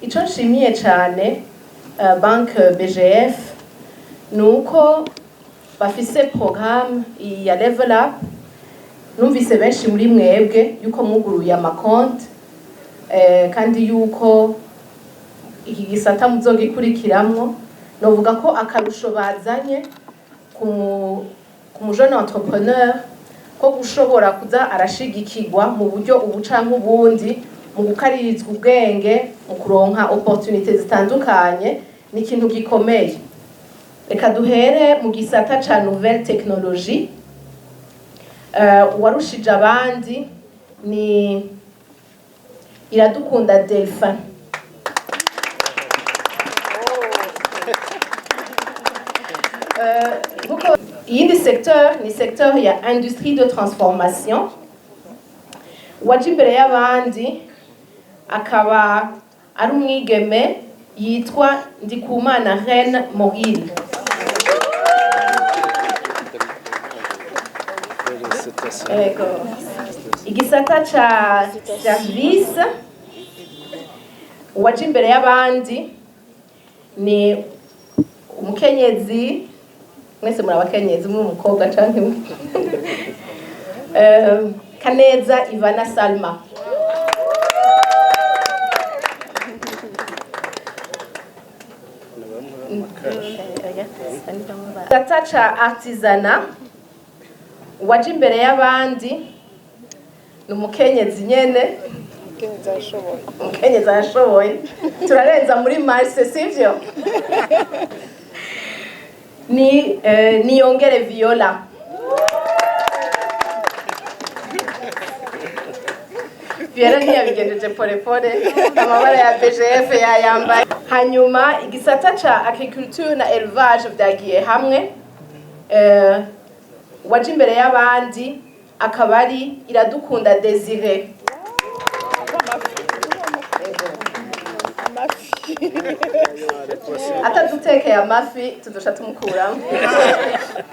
Ico nshimiye cane banke BGF nuko bafise programme ya level up. Numvise benshi muri mwebwe yuko muguruye amakonti kandi yuko iki gisata muzogikurikiramwo. Novuga ko akarusho bazanye ku mujene entrepreneur ko gushobora kuza arashigikirwa mu buryo ubu canke ubundi mu gukaririzwa ubwenge mu kuronka opportunité zitandukanye ni ikintu gikomeye. Reka duhere mu gisata ca nouvelle technologie. Uwarushije abandi ni Iradukunda Delphin. Iyindi secteur ni secteur ya industrie de transformation. Uwaje imbere y'abandi akaba ari umwigeme yitwa Ndikumana Reine Moril. Igisata ca service, uwaje imbere y'abandi ni umukenyezi, mwese muri abakenyezi, muri umukobwa canke Kaneza Ivana Salma. Igisata ca artisanat, uwaje imbere y'abandi ni umukenyezi nyene. Umukenyezi arashoboye. Turarenza muri marse, sivyo? Ni Niyongere Viola. Viola ntiyabigenjeje pole amabara ya BGF yayambaye. Hanyuma igisata ca agriculture na élevage vyagiye hamwe. Waje imbere y'abandi akaba ari Iradukunda Desire. Atadutekeye amafi tudusha tumukuramo.